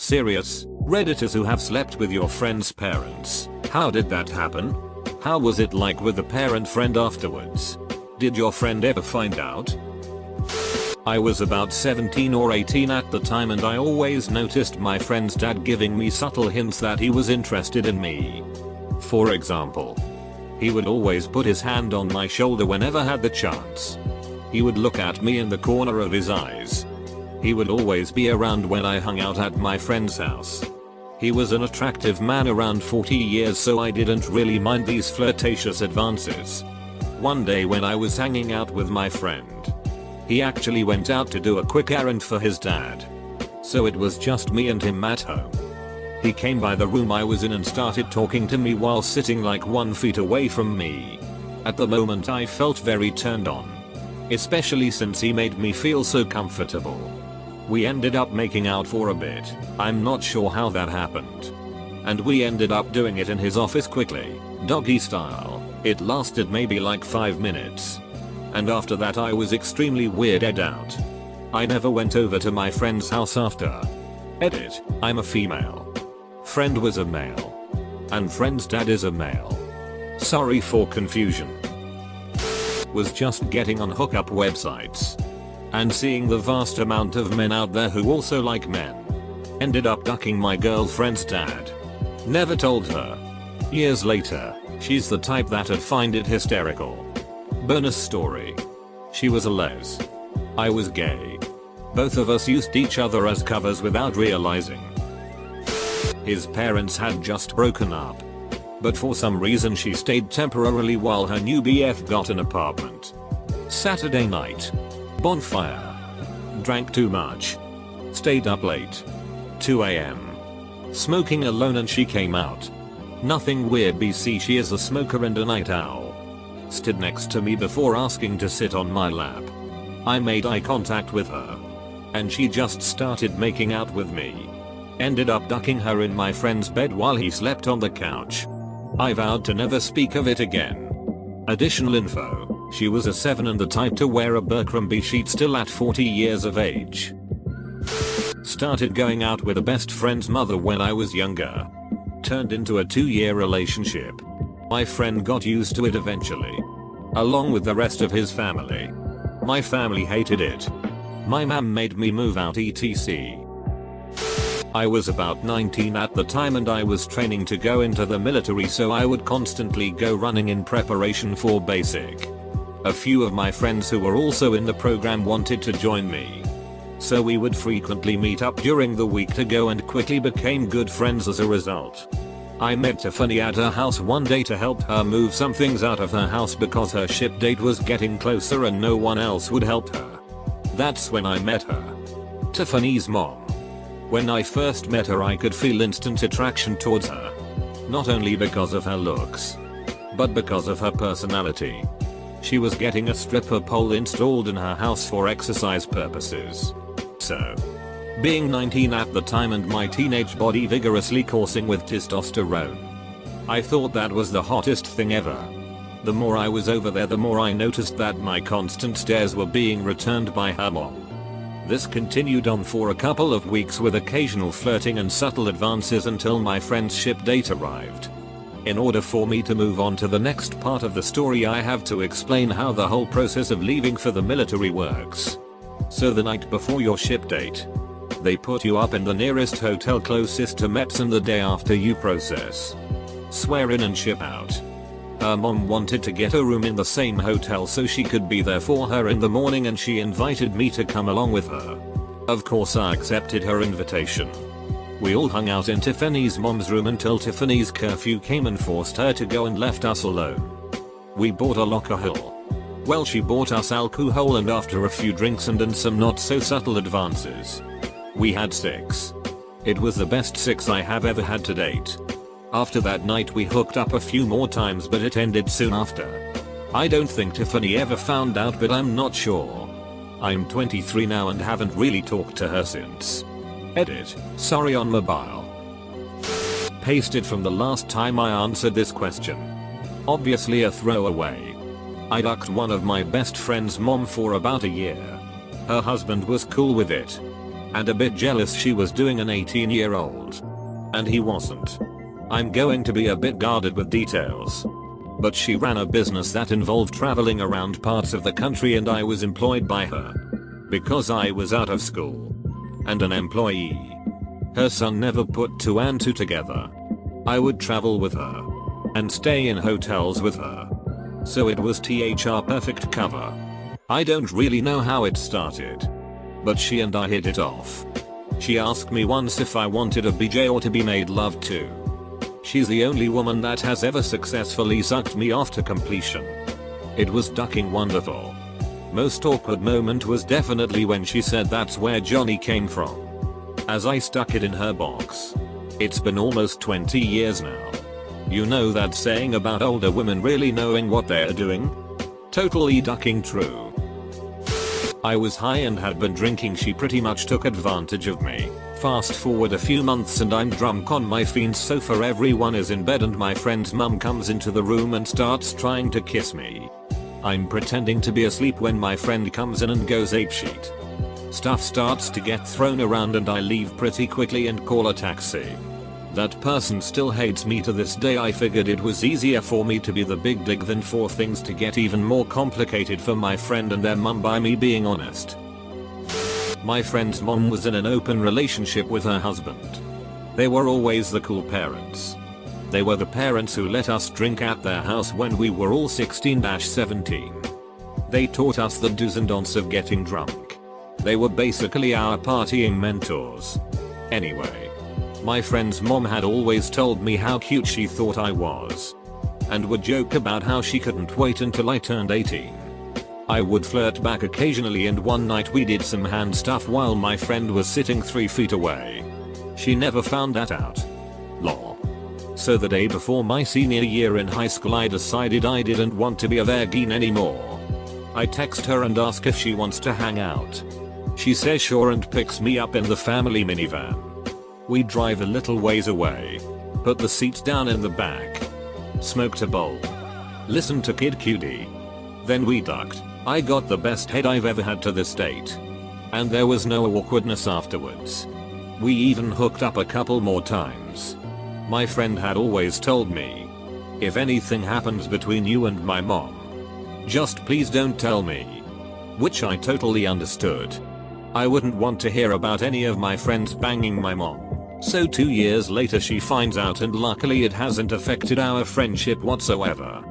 Serious, Redditors who have slept with your friend's parents. How did that happen? How was it like with the parent friend afterwards? Did your friend ever find out? I was about 17 or 18 at the time, and I always noticed my friend's dad giving me subtle hints that he was interested in me. For example, he would always put his hand on my shoulder whenever had the chance. He would look at me in the corner of his eyes. He would always be around when I hung out at my friend's house. He was an attractive man around 40 years, so I didn't really mind these flirtatious advances. One day when I was hanging out with my friend, he actually went out to do a quick errand for his dad. So it was just me and him at home. He came by the room I was in and started talking to me while sitting like 1 feet away from me. At the moment I felt very turned on, especially since he made me feel so comfortable. We ended up making out for a bit. I'm not sure how that happened. And we ended up doing it in his office quickly, doggy style. It lasted maybe like 5 minutes. And after that I was extremely weirded out. I never went over to my friend's house after. Edit, I'm a female. Friend was a male. And friend's dad is a male. Sorry for confusion. Was just getting on hookup websites and seeing the vast amount of men out there who also like men. Ended up ducking my girlfriend's dad. Never told her. Years later, she's the type that'd find it hysterical. Bonus story. She was a les. I was gay. Both of us used each other as covers without realizing. His parents had just broken up, but for some reason she stayed temporarily while her new BF got an apartment. Saturday night. Bonfire. Drank too much. Stayed up late. 2 AM. Smoking alone, and she came out. Nothing weird BC, she is a smoker and a night owl. Stood next to me before asking to sit on my lap. I made eye contact with her, and she just started making out with me. Ended up ducking her in my friend's bed while he slept on the couch. I vowed to never speak of it again. Additional info. She was a 7 and the type to wear a Abercrombie sheet still at 40 years of age. Started going out with a best friend's mother when I was younger. Turned into a 2-year relationship. My friend got used to it eventually, along with the rest of his family. My family hated it. My mom made me move out etc. I was about 19 at the time and I was training to go into the military, so I would constantly go running in preparation for basic. A few of my friends who were also in the program wanted to join me, so we would frequently meet up during the week to go, and quickly became good friends as a result. I met Tiffany at her house one day to help her move some things out of her house because her ship date was getting closer and no one else would help her. That's when I met her. Tiffany's mom. When I first met her I could feel instant attraction towards her. Not only because of her looks, but because of her personality. She was getting a stripper pole installed in her house for exercise purposes. So, being 19 at the time and my teenage body vigorously coursing with testosterone, I thought that was the hottest thing ever. The more I was over there, the more I noticed that my constant stares were being returned by her mom. This continued on for a couple of weeks with occasional flirting and subtle advances until my friend's ship date arrived. In order for me to move on to the next part of the story, I have to explain how the whole process of leaving for the military works. So the night before your ship date, they put you up in the nearest hotel closest to MEPS, and the day after you process, swear in and ship out. Her mom wanted to get a room in the same hotel so she could be there for her in the morning, and she invited me to come along with her. Of course I accepted her invitation. We all hung out in Tiffany's mom's room until Tiffany's curfew came and forced her to go and left us alone. We bought a alcohol. Well, she bought us alcohol, and after a few drinks and some not so subtle advances, we had sex. It was the best sex I have ever had to date. After that night we hooked up a few more times, but it ended soon after. I don't think Tiffany ever found out, but I'm not sure. I'm 23 now and haven't really talked to her since. Edit, sorry on mobile. Pasted from the last time I answered this question. Obviously a throwaway. I ducked one of my best friend's mom for about a year. Her husband was cool with it. and a bit jealous she was doing an 18-year-old. And he wasn't. I'm going to be a bit guarded with details. But she ran a business that involved traveling around parts of the country and I was employed by her. Because I was out of school. And an employee. Her son never put two and two together. I would travel with her. And stay in hotels with her. So it was THR perfect cover. I don't really know how it started. But she and I hit it off. She asked me once if I wanted a BJ or to be made love to. She's the only woman that has ever successfully sucked me off to completion. It was ducking wonderful. Most awkward moment was definitely when she said that's where Johnny came from. As I stuck it in her box. It's been almost 20 years now. You know that saying about older women really knowing what they're doing? Totally ducking true. I was high and had been drinking. She pretty much took advantage of me. Fast forward a few months and I'm drunk on my fiend's sofa. Everyone is in bed and my friend's mum comes into the room and starts trying to kiss me. I'm pretending to be asleep when my friend comes in and goes apeshit. Stuff starts to get thrown around and I leave pretty quickly and call a taxi. That person still hates me to this day. I figured it was easier for me to be the big dig than for things to get even more complicated for my friend and their mum by me being honest. My friend's mom was in an open relationship with her husband. They were always the cool parents. They were the parents who let us drink at their house when we were all 16-17. They taught us the do's and don'ts of getting drunk. They were basically our partying mentors. Anyway. My friend's mom had always told me how cute she thought I was. And would joke about how she couldn't wait until I turned 18. I would flirt back occasionally and one night we did some hand stuff while my friend was sitting 3 feet away. She never found that out. Lol. So the day before my senior year in high school I decided I didn't want to be a virgin anymore. I text her and ask if she wants to hang out. She says sure and picks me up in the family minivan. We drive a little ways away. Put the seats down in the back. Smoked a bowl. Listened to Kid Cudi. Then we ducked. I got the best head I've ever had to this date. And there was no awkwardness afterwards. We even hooked up a couple more times. My friend had always told me, if anything happens between you and my mom, just please don't tell me. Which I totally understood. I wouldn't want to hear about any of my friends banging my mom. So 2 years later she finds out and luckily it hasn't affected our friendship whatsoever.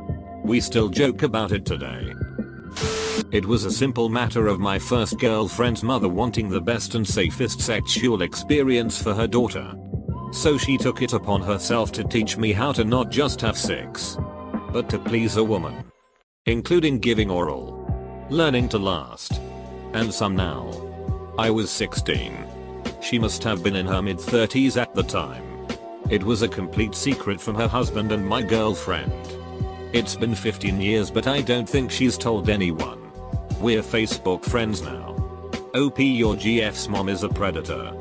We still joke about it today. It was a simple matter of my first girlfriend's mother wanting the best and safest sexual experience for her daughter. So she took it upon herself to teach me how to not just have sex, but to please a woman. Including giving oral. Learning to last. And some now. I was 16. She must have been in her mid-30s at the time. It was a complete secret from her husband and my girlfriend. It's been 15 years but I don't think she's told anyone. We're Facebook friends now. OP your GF's mom is a predator.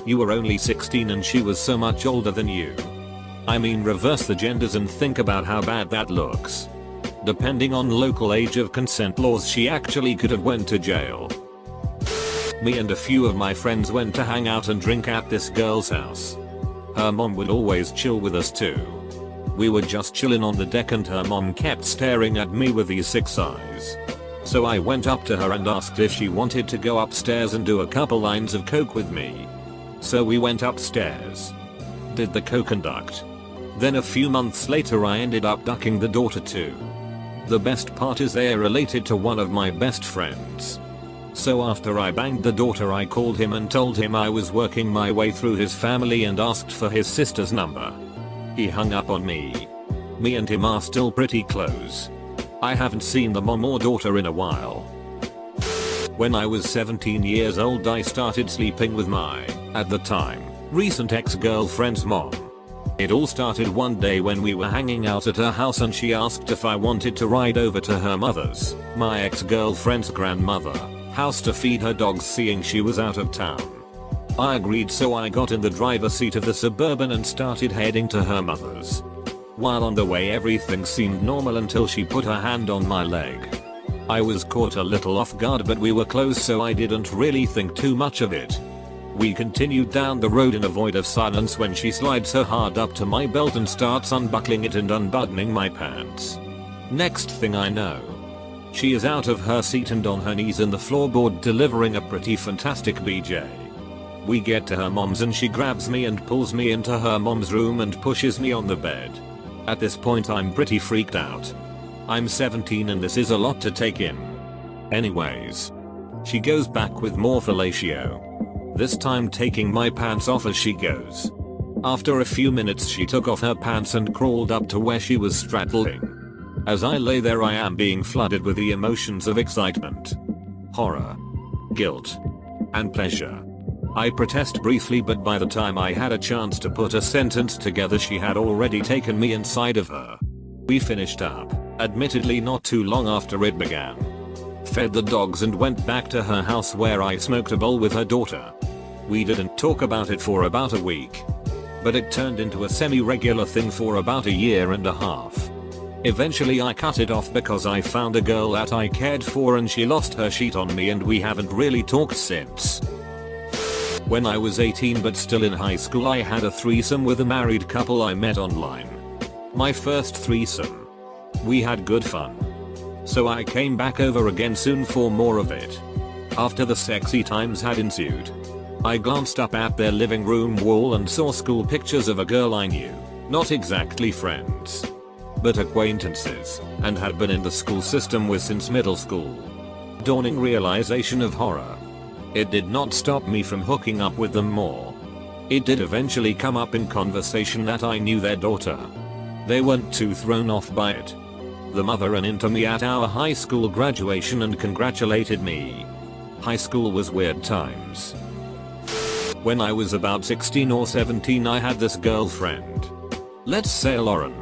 You were only 16 and she was so much older than you. I mean reverse the genders and think about how bad that looks. Depending on local age of consent laws she actually could have went to jail. Me and a few of my friends went to hang out and drink at this girl's house. Her mom would always chill with us too. We were just chillin' on the deck and her mom kept staring at me with these 6 eyes. So I went up to her and asked if she wanted to go upstairs and do a couple lines of coke with me. So we went upstairs. Did the coke and ducked. Then a few months later I ended up ducking the daughter too. The best part is they're related to one of my best friends. So after I banged the daughter I called him and told him I was working my way through his family and asked for his sister's number. He hung up on me. Me and him are still pretty close. I haven't seen the mom or daughter in a while. When I was 17 years old I started sleeping with my, at the time, recent ex-girlfriend's mom. It all started one day when we were hanging out at her house and she asked if I wanted to ride over to her mother's, my ex-girlfriend's grandmother, house to feed her dogs seeing she was out of town. I agreed so I got in the driver's seat of the Suburban and started heading to her mother's. While on the way everything seemed normal until she put her hand on my leg. I was caught a little off guard but we were close so I didn't really think too much of it. We continued down the road in a void of silence when she slides her hard up to my belt and starts unbuckling it and unbuttoning my pants. Next thing I know, she is out of her seat and on her knees in the floorboard delivering a pretty fantastic BJ. We get to her mom's and she grabs me and pulls me into her mom's room and pushes me on the bed. At this point I'm pretty freaked out. I'm 17 and this is a lot to take in. Anyways, she goes back with more fellatio. This time taking my pants off as she goes. After a few minutes she took off her pants and crawled up to where she was straddling. As I lay there I am being flooded with the emotions of excitement, horror, guilt, and pleasure. I protest briefly, but by the time I had a chance to put a sentence together she had already taken me inside of her. We finished up, admittedly not too long after it began. Fed the dogs and went back to her house where I smoked a bowl with her daughter. We didn't talk about it for about a week, but it turned into a semi-regular thing for about a year and a half. Eventually I cut it off because I found a girl that I cared for and she lost her shit on me and we haven't really talked since. When I was 18 but still in high school I had a threesome with a married couple I met online. My first threesome. We had good fun. So I came back over again soon for more of it. After the sexy times had ensued, I glanced up at their living room wall and saw school pictures of a girl I knew, not exactly friends, but acquaintances, and had been in the school system with since middle school. Dawning realization of horror. It did not stop me from hooking up with them more. It did eventually come up in conversation that I knew their daughter. They weren't too thrown off by it. The mother ran into me at our high school graduation and congratulated me. High school was weird times. When I was about 16 or 17 I had this girlfriend. Let's say Lauren.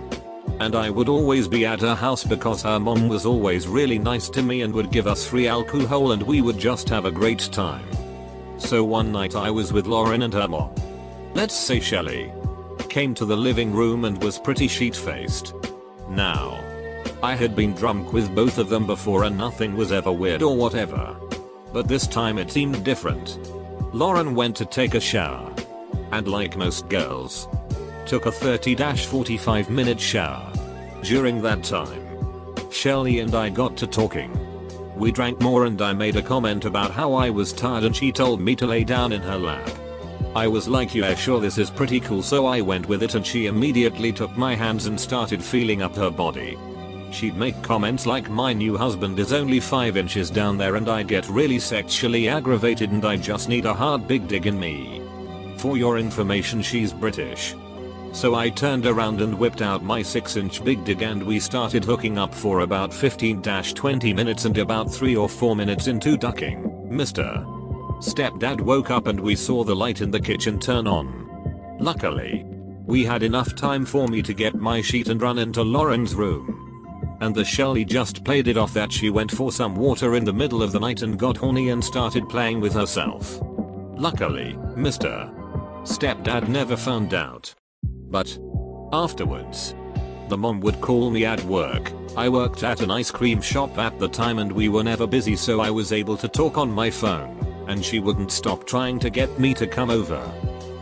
And I would always be at her house because her mom was always really nice to me and would give us free alcohol and we would just have a great time. So one night I was with Lauren and her mom. Let's say Shelly. Came to the living room and was pretty sheet-faced. Now, I had been drunk with both of them before and nothing was ever weird or whatever. But this time it seemed different. Lauren went to take a shower. And like most girls, took a 30-45 minute shower. During that time, Shelly and I got to talking. We drank more and I made a comment about how I was tired and she told me to lay down in her lap. I was like, yeah sure, this is pretty cool, so I went with it and she immediately took my hands and started feeling up her body. She'd make comments like my new husband is only 5 inches down there and I'd get really sexually aggravated and I just need a hard big dig in me. For your information, she's British. So I turned around and whipped out my 6-inch big dig and we started hooking up for about 15-20 minutes, and about 3 or 4 minutes into ducking, Mr. Stepdad woke up and we saw the light in the kitchen turn on. Luckily, we had enough time for me to get my sheet and run into Lauren's room. And the Shelly just played it off that she went for some water in the middle of the night and got horny and started playing with herself. Luckily, Mr. Stepdad never found out. But afterwards, the mom would call me at work. I worked at an ice cream shop at the time and we were never busy, so I was able to talk on my phone, and she wouldn't stop trying to get me to come over.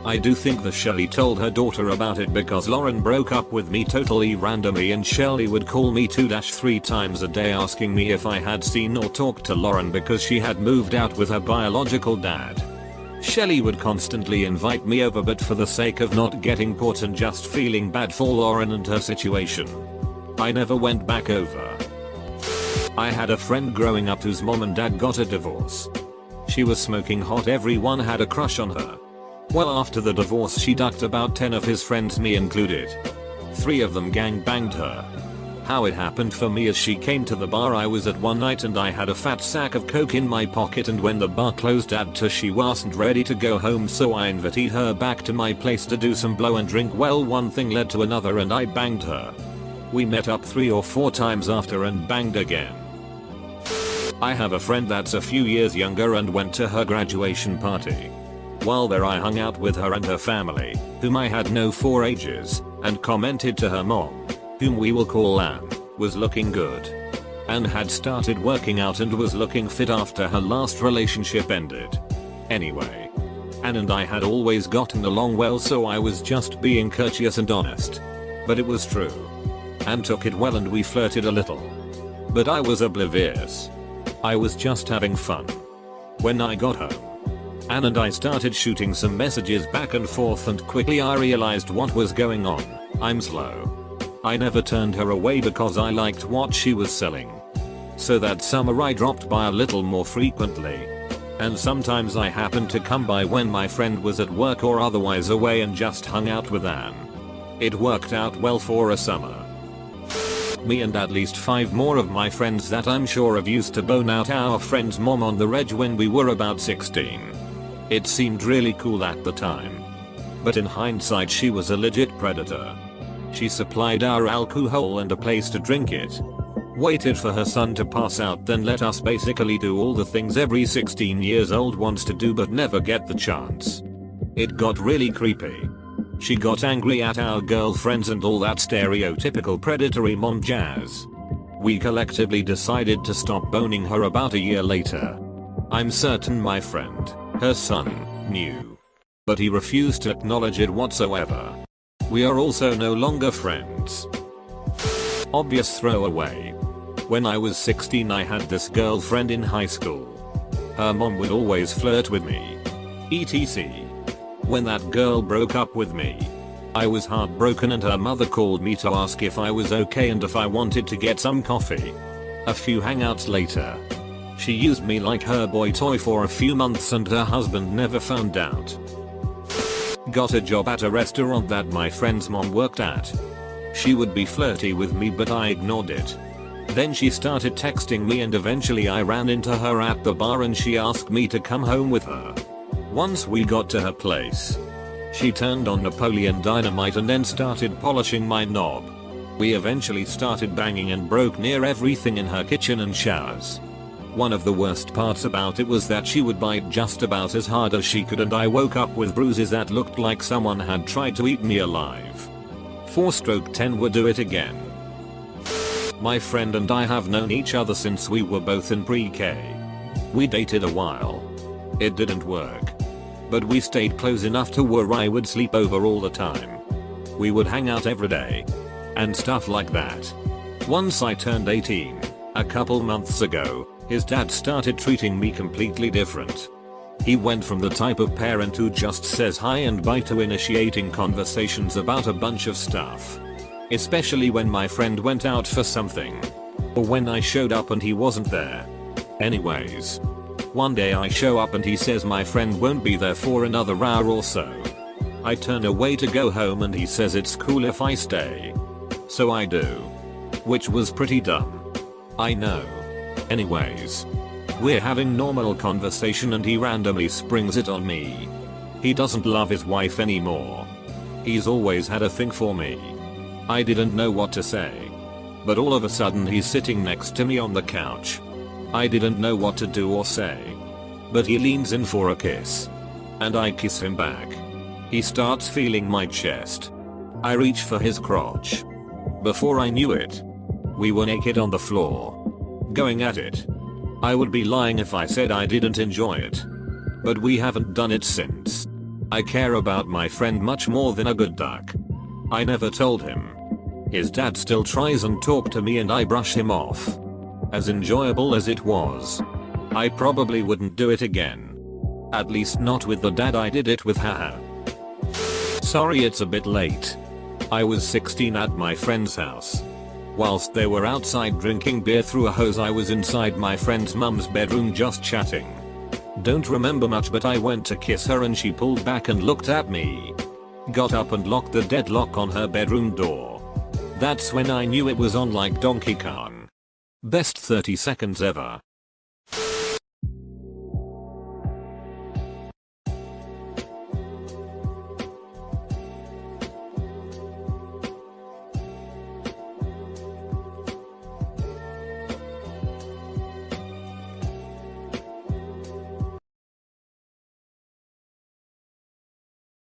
I do think the Shelly told her daughter about it because Lauren broke up with me totally randomly and Shelly would call me 2-3 times a day asking me if I had seen or talked to Lauren because she had moved out with her biological dad. Shelly would constantly invite me over, but for the sake of not getting caught and just feeling bad for Lauren and her situation, I never went back over. I had a friend growing up whose mom and dad got a divorce. She was smoking hot, everyone had a crush on her. Well, after the divorce she ducked about 10 of his friends, me included. 3 of them gang banged her. How it happened for me is she came to the bar I was at one night and I had a fat sack of coke in my pocket, and when the bar closed at 2 she wasn't ready to go home, so I invited her back to my place to do some blow and drink. Well, one thing led to another and I banged her. We met up 3 or 4 times after and banged again. I have a friend that's a few years younger and went to her graduation party. While there I hung out with her and her family, whom I had known for ages, and commented to her mom, whom we will call Anne, was looking good. And had started working out and was looking fit after her last relationship ended. Anyway, Anne and I had always gotten along well, so I was just being courteous and honest. But it was true. Anne took it well and we flirted a little. But I was oblivious. I was just having fun. When I got home, Anne and I started shooting some messages back and forth, and quickly I realized what was going on. I'm slow. I never turned her away because I liked what she was selling. So that summer I dropped by a little more frequently. And sometimes I happened to come by when my friend was at work or otherwise away and just hung out with Anne. It worked out well for a summer. Me and at least 5 more of my friends that I'm sure of used to bone out our friend's mom on the reg when we were about 16. It seemed really cool at the time. But in hindsight she was a legit predator. She supplied our alcohol and a place to drink it. Waited for her son to pass out, then let us basically do all the things every 16 years old wants to do but never get the chance. It got really creepy. She got angry at our girlfriends and all that stereotypical predatory mom jazz. We collectively decided to stop boning her about a year later. I'm certain my friend, her son, knew. But he refused to acknowledge it whatsoever. We are also no longer friends. Obvious throwaway. When I was 16 I had this girlfriend in high school. Her mom would always flirt with me. etc. When that girl broke up with me, I was heartbroken and her mother called me to ask if I was okay and if I wanted to get some coffee. A few hangouts later, she used me like her boy toy for a few months and her husband never found out. Got a job at a restaurant that my friend's mom worked at. She would be flirty with me but I ignored it. Then she started texting me and eventually I ran into her at the bar and she asked me to come home with her. Once we got to her place, she turned on Napoleon Dynamite and then started polishing my knob. We eventually started banging and broke near everything in her kitchen and showers. One of the worst parts about it was that she would bite just about as hard as she could and I woke up with bruises that looked like someone had tried to eat me alive. 4/10 would do it again. My friend and I have known each other since we were both in pre-K. We dated a while. It didn't work. But we stayed close enough to where I would sleep over all the time. We would hang out every day. And stuff like that. Once I turned 18, a couple months ago, his dad started treating me completely different. He went from the type of parent who just says hi and bye to initiating conversations about a bunch of stuff. Especially when my friend went out for something. Or when I showed up and he wasn't there. Anyways. One day I show up and he says my friend won't be there for another hour or so. I turn away to go home and he says it's cool if I stay. So I do. Which was pretty dumb. I know. Anyways. We're having normal conversation and he randomly springs it on me. He doesn't love his wife anymore. He's always had a thing for me. I didn't know what to say. But all of a sudden he's sitting next to me on the couch. I didn't know what to do or say. But he leans in for a kiss. And I kiss him back. He starts feeling my chest. I reach for his crotch. Before I knew it, we were naked on the floor. Going at it. I would be lying if I said I didn't enjoy it. But we haven't done it since. I care about my friend much more than a good duck. I never told him. His dad still tries and talk to me and I brush him off. As enjoyable as it was, I probably wouldn't do it again. At least not with the dad I did it with, haha. Sorry it's a bit late. I was 16 at my friend's house. Whilst they were outside drinking beer through a hose I was inside my friend's mum's bedroom just chatting. Don't remember much but I went to kiss her and she pulled back and looked at me. Got up and locked the deadlock on her bedroom door. That's when I knew it was on like Donkey Kong. Best 30 seconds ever.